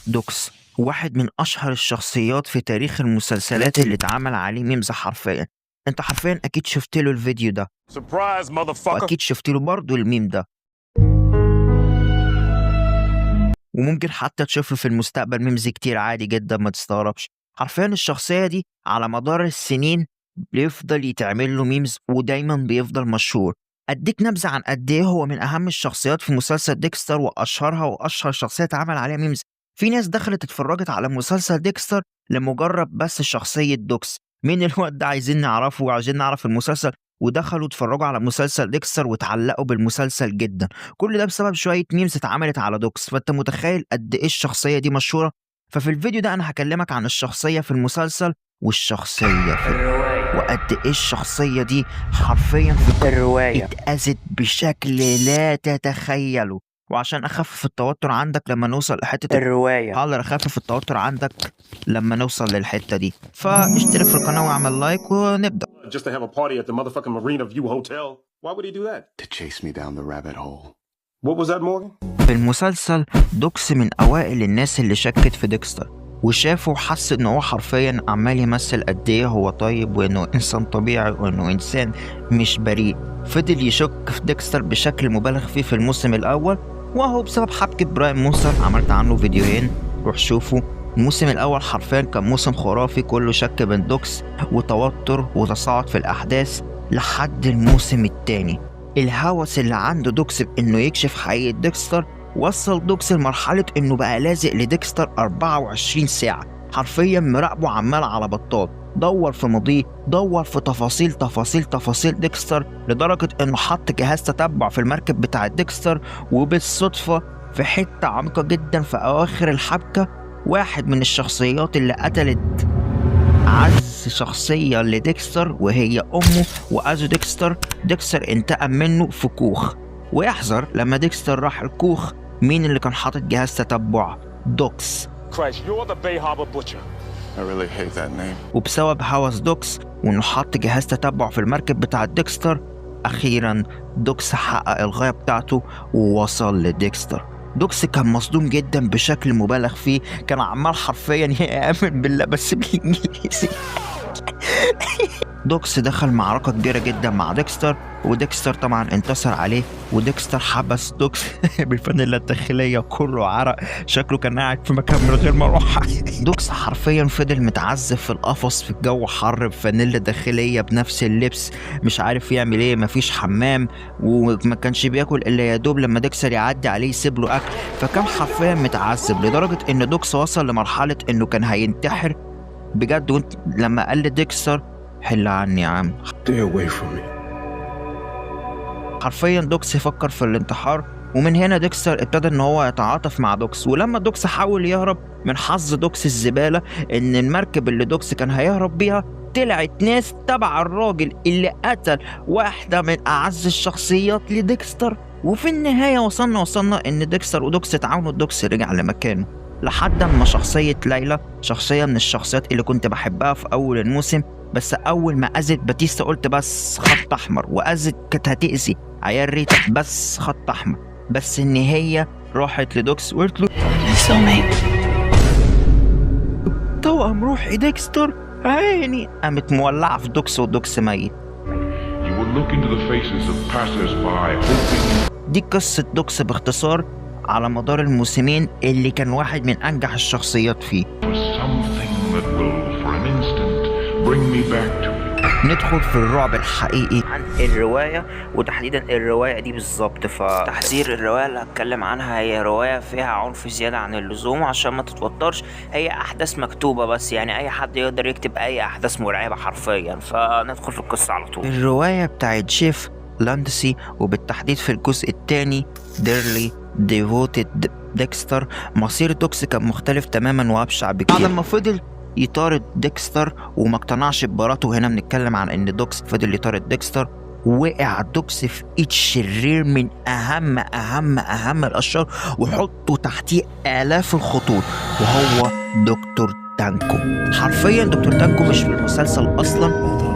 دوكس واحد من أشهر الشخصيات في تاريخ المسلسلات اللي اتعمل عليه ميمز حرفيا. انت حرفيا اكيد شفت له الفيديو ده واكيد شفت له برضه الميم ده، وممكن حتى تشوف له في المستقبل ميمز كتير عادي جدا، ما تستغربش. حرفيا الشخصية دي على مدار السنين بيفضل يتعمل له ميمز ودايما بيفضل مشهور. اديك نبذة عن قد ايه هو من اهم الشخصيات في مسلسل ديكستر واشهرها واشهر شخصية اتعمل عليها ميمز. في ناس دخلت اتفرجت على مسلسل ديكستر لمجرد بس شخصية دوكس، مين الواد ده عايزين نعرفه وعايزين نعرف المسلسل، ودخلوا اتفرجوا على مسلسل ديكستر وتعلقوا بالمسلسل جدا. كل ده بسبب شوية ميمز اتعملت على دوكس، فانت متخيل قد ايه الشخصية دي مشهورة. ففي الفيديو ده انا هكلمك عن الشخصية في المسلسل والشخصية في الرواية، وقد ايه الشخصية دي حرفيا في الرواية اتأذت بشكل لا تتخيله. وعشان اخفف التوتر عندك لما نوصل لحتة الرواية، هقدر اخفف التوتر عندك لما نوصل للحتة دي، فاشترك في القناة واعمل لايك ونبدأ. Just to have a party at the motherfucking Marina View Hotel. Why would he do that? To chase me down the rabbit hole. What was that, Morgan? في المسلسل دوكس من أوائل الناس اللي شكت في ديكستر، وشافه وحس إن هو حرفيا عمال يمثل قد إيه هو طيب وإنه إنسان طبيعي وإنه إنسان مش بريء. فضل يشك في ديكستر بشكل مبالغ فيه في الموسم الأول، وهو بسبب حبكة براين موسر عملت عنه فيديوهين، روح شوفوا. الموسم الأول حرفيا كان موسم خرافي، كله شك بين دوكس وتوتر وتصاعد في الأحداث. لحد الموسم التاني الهوس اللي عنده دوكس بإنه يكشف حقيقة ديكستر وصل دوكس لمرحلة إنه بقى لازق لديكستر 24 ساعة، حرفيا مراقبه عمال على بطال، دور في ماضيه، دور في تفاصيل ديكستر، لدرجة إنه حط جهاز تتبع في المركب بتاع ديكستر. وبالصدفة في حتة عميقة جدا في أواخر الحبكة، واحد من الشخصيات اللي قتلت أعز شخصية لديكستر وهي أمه وأذى ديكستر انتقم منه في كوخ. ويحذر لما ديكستر راح الكوخ مين اللي كان حاطط جهاز تتبع؟ دوكس. Christ, you're the Bay Harbor butcher. I really hate that name. وبسبب هوس دوكس وإنه حط جهاز تتبع في المركب بتاع ديكستر، أخيرا دوكس حقق الغاية بتاعته ووصل لديكستر. دوكس كان مصدوم جدا بشكل مبالغ فيه، كان عمال حرفيا يآمن بالله بس بالإنجليزي. دوكس دخل معركة كبيرة جدا مع ديكستر، وديكستر طبعا انتصر عليه، وديكستر حبس دوكس بالفانيلا الداخلية كله عرق، شكله كان قاعد في مكان من غير مروحة. دوكس حرفيا فضل متعذب في القفص في الجو حر بفانيلا داخلية بنفس اللبس، مش عارف يعمل ايه، مفيش حمام، وما كانش بياكل الا يا دوب لما ديكستر يعدي عليه يسيب له اكل. فكان حرفيا متعذب لدرجة ان دوكس وصل لمرحلة انه كان هينتحر بجد. لما قال لديكستر حل عني يا عم، Stay away from me. حرفيا دوكس فكر في الانتحار. ومن هنا ديكستر ابتدى ان هو يتعاطف مع دوكس. ولما دوكس حاول يهرب، من حظ دوكس الزبالة ان المركب اللي دوكس كان هيهرب بيها طلعت ناس تبع الراجل اللي قتل واحدة من اعز الشخصيات لديكستر. وفي النهاية وصلنا ان ديكستر ودوكس اتعاونوا، دوكس رجع لمكانه. لحد ما شخصية ليلى، شخصية من الشخصيات اللي كنت بحبها في اول الموسم، بس اول ما اذت باتيستا قلت بس خط احمر، واذت كانت هتأذي عيال ريتا بس خط احمر. بس ان هي راحت لدوكس وقالت له توأم روحي ديكستر عيني، قامت مولعه في دوكس ودوكس ميت. You will look into the faces of passers-by hoping. دي قصة دوكس باختصار على مدار الموسمين اللي كان واحد من انجح الشخصيات فيه. For something that will for an instant bring me back to you. ندخل في الرعب الحقيقي عن الرواية، وتحديدا الرواية دي بالظبط. فتحذير الرواية اللي هتكلم عنها هي رواية فيها عنف زيادة عن اللزوم، عشان ما تتوترش، هي أحداث مكتوبة بس، يعني أي حد يقدر يكتب أي أحداث مرعبة حرفيا. فندخل في القصة على طول. الرواية بتاعت جيف لاندسي، وبالتحديد في الجزء الثاني ديرلي ديفوتد ديكستر، مصير دوكس كان مختلف تماما وأبشع بكتير. بعد ما فضل يطارد ديكستر وما اقتنعش ببراءته، هنا بنتكلم عن ان دوكس فضل يطارد ديكستر، وقع دوكس في ايد شرير من اهم الاشرار، وحطوا تحتيه الاف الخطوط، وهو دكتور تانكو. حرفيا دكتور تانكو مش في المسلسل اصلا،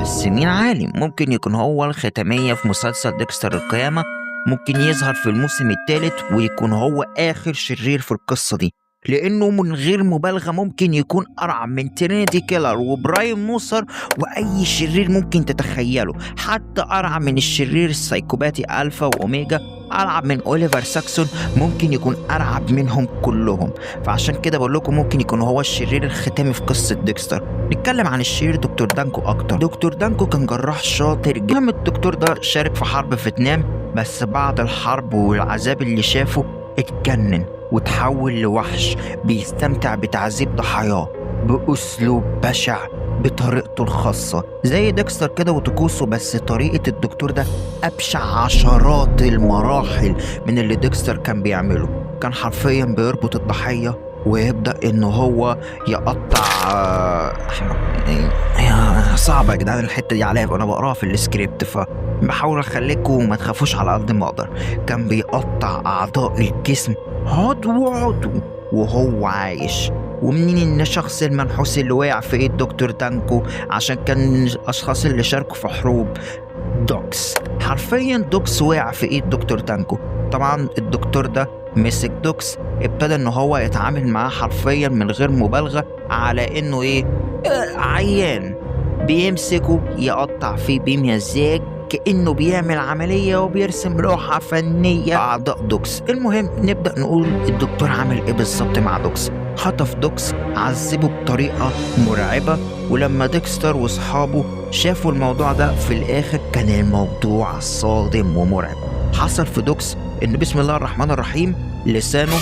بس مين عالم، ممكن يكون هو الختامية في مسلسل ديكستر القيامة، ممكن يظهر في الموسم الثالث ويكون هو اخر شرير في القصة دي. لانه من غير مبالغه ممكن يكون ارعب من ترينيتي كيلر وبراين موسر واي شرير ممكن تتخيله، حتى ارعب من الشرير السايكوباتي الفا واوميجا، ارعب من اوليفر ساكسون، ممكن يكون ارعب منهم كلهم. فعشان كده بقول لكم ممكن يكون هو الشرير الختامي في قصه ديكستر. نتكلم عن الشرير دكتور دانكو اكتر. دكتور دانكو كان جراح شاطر جدا. المهم الدكتور ده شارك في حرب فيتنام، بس بعد الحرب والعذاب اللي شافه اتجنن وتحول لوحش بيستمتع بتعذيب ضحاياه بأسلوب بشع بطريقته الخاصة زي ديكستر كده وطقوسه، بس طريقة الدكتور ده أبشع عشرات المراحل من اللي ديكستر كان بيعمله. كان حرفيا بيربط الضحية ويبدأ إنه هو يقطع هي صعبة يا جدعان الحتة دي عليا وأنا بقراها في السكريبت، فبحاول أخليكم ما تخافوش على قد ما أقدر. كان بيقطع أعضاء الجسم عضو عضو وهو عايش. ومنين ان الشخص المنحوس اللي وقع في ايد دكتور دانكو عشان كان الاشخاص اللي شاركوا في حروب دوكس. حرفيا دوكس وقع في ايد دكتور دانكو. طبعا الدكتور ده مسك دوكس، ابتدى ان هو يتعامل معاه حرفيا من غير مبالغة على انه ايه عيان، بيمسكه يقطع فيه بمزاج كأنه بيعمل عملية وبيرسم لوحة فنية أعضاء دوكس. المهم نبدأ نقول الدكتور عمل إيه بالظبط مع دوكس. خطف دوكس، عذبه بطريقة مرعبة، ولما ديكستر وصحابه شافوا الموضوع ده في الآخر كان الموضوع صادم ومرعب. حصل في دوكس إن بسم الله الرحمن الرحيم لسانه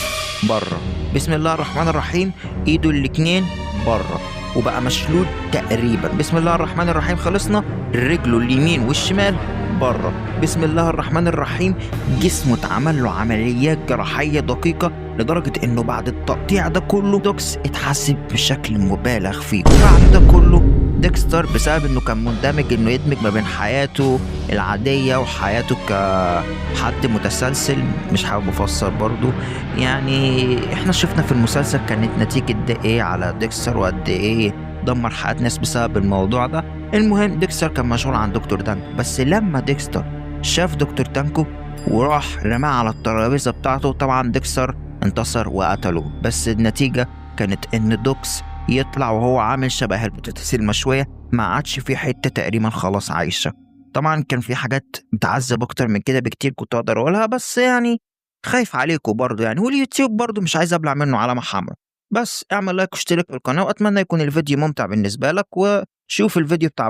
بره، بسم الله الرحمن الرحيم إيده الاتنين بره وبقى مشلول تقريبا، بسم الله الرحمن الرحيم خلصنا رجله اليمين والشمال بره، بسم الله الرحمن الرحيم جسمه اتعمل له عمليات جراحية دقيقة لدرجة انه بعد التقطيع ده كله دوكس اتحسب بشكل مبالغ فيه. وبعد ده كله ديكستر بسبب انه كان مندمج انه يدمج ما بين حياته العادية وحياته كحد متسلسل، مش حابب افسر برضو يعني احنا شفنا في المسلسل كانت نتيجة ده ايه على ديكستر وقد ايه دمر حياة ناس بسبب الموضوع ده. المهم ديكستر كان مشغول عن دكتور دانكو، بس لما ديكستر شاف دكتور دانكو وراح رماه على الترابيزة بتاعته، طبعا ديكستر انتصر وقتله، بس النتيجة كانت ان دوكس يطلع وهو عامل شبه البطاطس المشوية، ما عادش في حتة تقريبا خلاص عايشة. طبعا كان في حاجات بتعذب اكتر من كده بكتير كنت اقدر اقولها، بس يعني خايف عليكم برضو يعني، واليوتيوب برضو مش عايز ابلع منه علامة حمراء. بس اعمل لايك واشترك في القناة، واتمنى يكون الفيديو ممتع بالنسبة لك، وشوف الفيديو بتاع